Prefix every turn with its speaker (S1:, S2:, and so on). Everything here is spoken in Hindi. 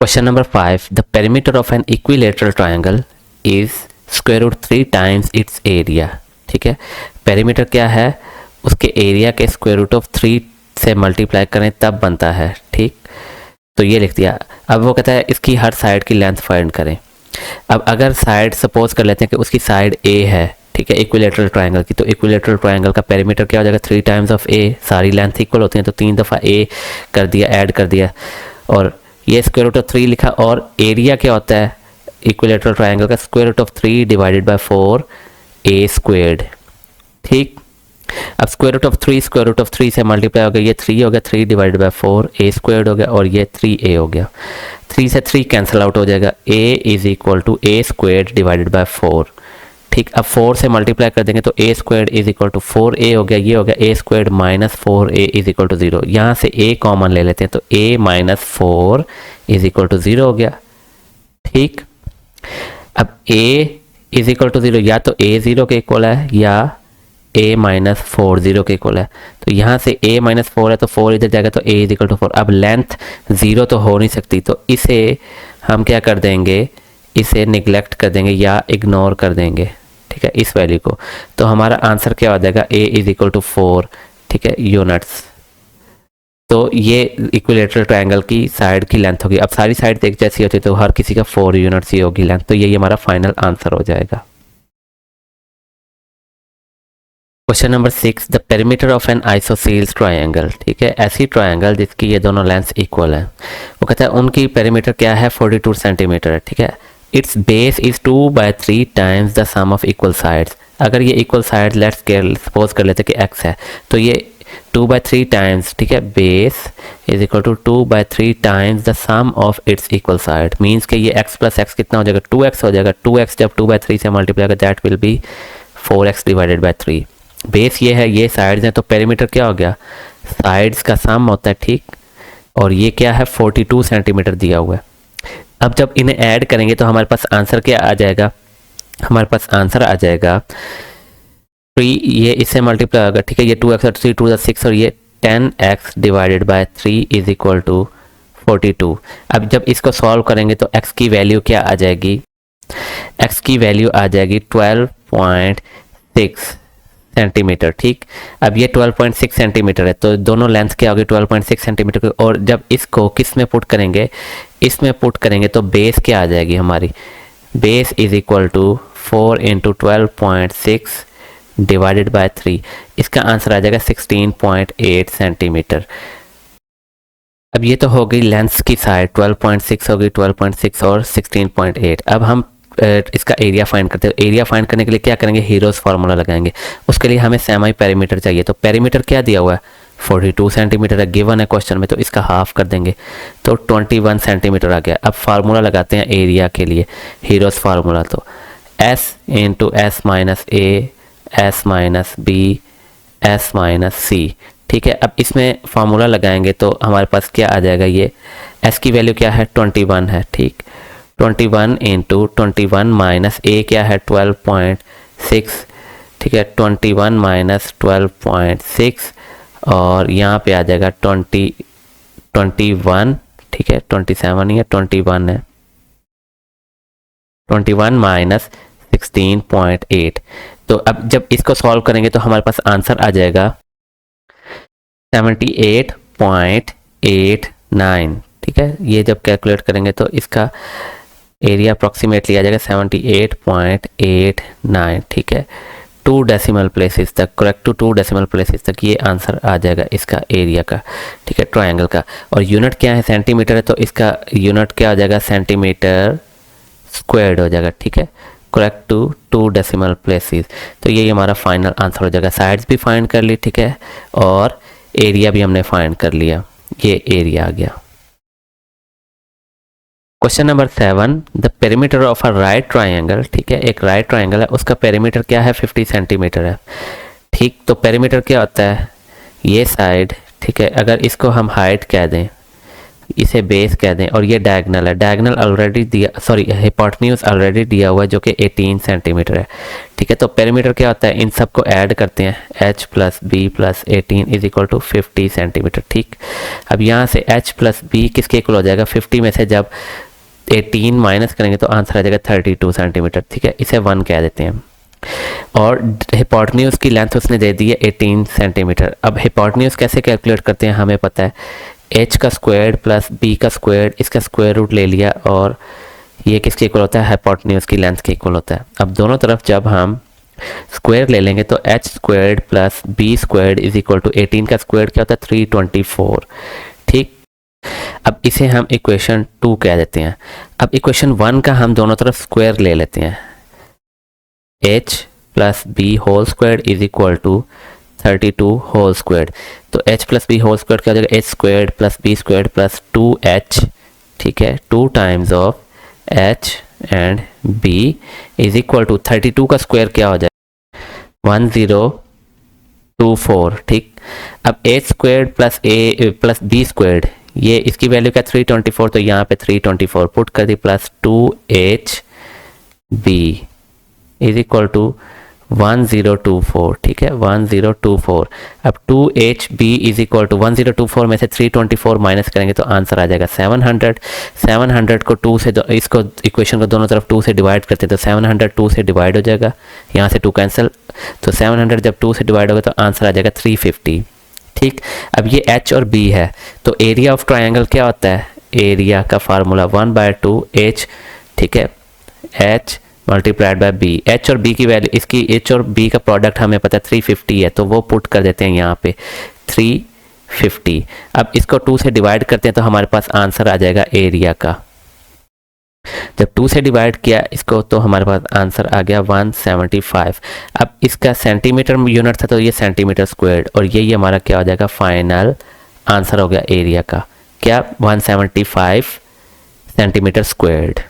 S1: Question number 5, the perimeter of an equilateral triangle is square root 3 times its area. ठीक है, पेरीमीटर क्या है, उसके एरिया के स्क्वायर रूट ऑफ 3 से मल्टीप्लाई करें तब बनता है। ठीक, तो ये लिख दिया। अब वो कहता है इसकी हर साइड की लेंथ फाइंड करें। अब अगर साइड सपोज कर लेते हैं कि उसकी साइड ए है, ठीक है, इक्विलेटरल ट्रायंगल की, तो इक्विलेटरल ट्रायंगल का पेरीमीटर क्या हो जाएगा, 3 टाइम्स ऑफ ए। सारी लेंथ इक्वल होती हैं तो 3 दफ़ा ए कर दिया, ऐड कर दिया, और ये स्क्वायर रूट ऑफ 3 लिखा। और एरिया क्या होता है इक्विलेटरल ट्रायंगल का, square root of 3 divided by 4 A squared. ठीक, अब स्क्वायर रूट ऑफ 3 से मल्टीप्लाई हो गया, ये 3 हो गया, 3 डिवाइडेड बाय 4 ए स्क्वेयर्ड हो गया, और ये 3a हो गया। 3 से 3 कैंसिल आउट हो जाएगा, a is equal to A squared divided by 4। ठीक, अब 4 से मल्टीप्लाई कर देंगे तो a squared is equal to 4a हो गया, ये हो गया a squared minus 4a is equal to 0। यहाँ से a कॉमन ले लेते हैं तो a minus 4 is equal to 0 हो गया। ठीक, अब a इज इक्वल टू 0, या तो a 0 के इक्वल है या a माइनस 4 0 के इक्वल है। तो यहाँ से a माइनस 4 है तो 4 इधर जाएगा तो a इज इक्वल टू 4। अब लेंथ 0 तो हो नहीं सकती, तो इसे हम क्या कर देंगे, इसे निगलेक्ट कर देंगे या इग्नोर कर देंगे। ठीक है, इस वैल्यू को, तो हमारा आंसर क्या हो जाएगा, a इज इक्वल टू 4। ठीक है, यूनिट्स। तो ये इक्विलेटरल ट्रायंगल की साइड की लेंथ होगी। अब सारी साइड एक जैसी होती है तो हर किसी का 4 यूनिट्स ही होगी लेंथ, तो यही हमारा फाइनल आंसर हो जाएगा। Question number 6, the perimeter of N isosceles triangle. ठीक है, ऐसी ट्रायंगल जिसकी ये दोनों लेंथ्स इक्वल हैं, वो कहता है उनकी पेरीमीटर क्या है, 42 सेंटीमीटर है। ठीक है, its base is 2/3 times the sum of equal sides. अगर ये इक्वल साइड लेट्स सपोज कर लेते कि x है, तो ये 2/3 टाइम्स, ठीक है, base is equal to 2/3 times the sum of its equal side. Means कि ये x प्लस x कितना हो जाएगा, 2x हो जाएगा। 2x जब 2/3 से मल्टीप्लाई होगा that will be 4x divided by 3। Base ये है, ये साइड्स हैं, तो पेरीमीटर क्या हो गया, साइड्स का सम होता है। ठीक, और ये क्या है, 42 सेंटीमीटर दिया हुआ है। अब जब इन्हें ऐड करेंगे तो हमारे पास आंसर क्या आ जाएगा, हमारे पास आंसर आ जाएगा 3, ये इससे मल्टीप्लाई होगा। ठीक है, ये 2x और 3 2 6, और ये 10x divided by 3 is equal to 42। अब जब इसको सॉल्व करेंगे तो x की वैल्यू क्या आ जाएगी, x की वैल्यू आ जाएगी 12.6 सेंटीमीटर। ठीक, अब ये 12.6 सेंटीमीटर है, तो दोनों लेंथ क्या होगी, 12.6 सेंटीमीटर। और जब इसको किस में पुट करेंगे, इसमें पुट करेंगे तो बेस क्या आ जाएगी हमारी, base is equal to 4 into 12.6 divided by 3। इसका आंसर आ जाएगा 16.8 सेंटीमीटर। अब ये तो हो गई लेंथ की साइड, 12.6 हो गई, 12.6 और 16.8। अब हम इसका एरिया फाइंड करते हैं। एरिया फाइंड करने के लिए क्या करेंगे, हीरोज फार्मूला लगाएंगे। उसके लिए हमें सेमी पेरीमीटर चाहिए, तो पेरीमीटर क्या दिया हुआ है, 42 सेंटीमीटर है, गिवन है क्वेश्चन में, तो इसका हाफ कर देंगे तो 21 सेंटीमीटर आ गया। अब फार्मूला लगाते हैं एरिया के लिए, हीरोज फार्मूला, तो s into s minus a, s minus b, s minus c. ठीक है, अब इसमें फार्मूला लगाएंगे तो हमारे पास क्या आ जाएगा, ये s की वैल्यू क्या है, 21 है। ठीक, 21 इंटू 21 माइनस ए क्या है, 12.6। ठीक है, 21 माइनस 12.6, और यहाँ पे आ जाएगा 21। ठीक है, 27 ही है, 21 है, 21 माइनस 16.8। तो अब जब इसको सॉल्व करेंगे तो हमारे पास आंसर आ जाएगा 78.89। ठीक है, ये जब कैलकुलेट करेंगे तो इसका एरिया अप्रॉक्सीमेटली आ जाएगा 78.89। ठीक है, 2 डेसिमल प्लेसेस तक, करेक्ट टू 2 डेसिमल प्लेसेस तक ये आंसर आ जाएगा इसका एरिया का। ठीक है, ट्रायंगल का, और यूनिट क्या है, सेंटीमीटर है, तो इसका यूनिट क्या हो जाएगा, सेंटीमीटर स्क्वायर्ड हो जाएगा। ठीक है, करेक्ट टू 2 डेसिमल प्लेसेस। तो यही हमारा फाइनल आंसर हो जाएगा। साइड्स भी फाइंड कर ली, ठीक है, और एरिया भी हमने फाइंड कर लिया, ये एरिया आ गया। Question number 7, the perimeter of a right triangle. ठीक है, एक राइट ट्रायंगल है, उसका पेरीमीटर क्या है, 50 सेंटीमीटर है। ठीक, तो पेरीमीटर क्या होता है, ये साइड, ठीक है, अगर इसको हम हाइट कह दें इसे बेस कह दें, और ये डायगनल है, डायगनल ऑलरेडी दिया, सॉरी हिपोटेन्यूज ऑलरेडी दिया हुआ है जो कि 18 सेंटीमीटर है। ठीक है, तो पेरीमीटर क्या होता है, इन सब को ऐड करते हैं, h plus B plus 18 is equal to 50 centimetre. ठीक, अब यहाँ से h प्लस बी किसके इक्वल हो जाएगा, 50 में से जब 18 माइनस करेंगे तो आंसर आ जाएगा 32 सेंटीमीटर। ठीक है, इसे 1 कह देते हैं। और हिपोटेन्यूज की लेंथ उसने दे दी है 18 सेंटीमीटर। अब हिपोटेन्यूज कैसे कैलकुलेट करते हैं, हमें पता है h का स्क्वायर प्लस b का स्क्वायर, इसका स्क्वायर रूट ले लिया, और ये किसके इक्वल होता है, हिपोटेन्यूज की लेंथ के इक्वल होता है। अब दोनों तरफ जब हम स्क्वायर ले लेंगे तो h squared plus b squared is equal to 18 का स्क्वायर क्या होता है, 324। ठीक, अब इसे हम इक्वेशन 2 कह देते हैं। अब इक्वेशन 1 का हम दोनों तरफ स्क्वायर ले लेते हैं, h plus B whole square is equal to 32 whole square. तो h plus B whole square क्या हो जाएगा, h square plus B square plus 2h। ठीक है, 2 times of h and b is equal to 32 का स्क्वायर क्या हो जाएगा, 1024। ठीक, अब h square plus a plus b square, ये इसकी वैल्यू क्या 324, तो यहाँ पे 324 पुट कर दी, plus 2hb is equal to 1024। ठीक है, 1024। अब 2hb इज इक्वल टू 1024 में से 324 माइनस करेंगे तो आंसर आ जाएगा 700। 700 को 2 से, इसको इक्वेशन को दोनों तरफ 2 से डिवाइड करते हैं तो 700 2 से डिवाइड हो जाएगा, यहाँ से 2 कैंसिल, तो 700 जब 2 से डिवाइड होगा तो आंसर आ जाएगा 350। ठीक, अब ये h और b है, तो एरिया ऑफ ट्रायंगल क्या होता है, एरिया का फार्मूला 1/2h। ठीक है, h multiplied by B, h और b की वैल्यू, इसकी h और b का प्रोडक्ट हमें पता है 350 है, तो वो पुट कर देते हैं यहाँ पे 350। अब इसको 2 से डिवाइड करते हैं तो हमारे पास आंसर आ जाएगा एरिया का। जब 2 से डिवाइड किया इसको तो हमारे पास आंसर आ गया 175। अब इसका सेंटीमीटर यूनिट था तो ये सेंटीमीटर स्क्वायर्ड, और यही हमारा क्या हो जाएगा, फाइनल आंसर हो गया एरिया का, क्या 175 सेंटीमीटर स्क्वायर्ड।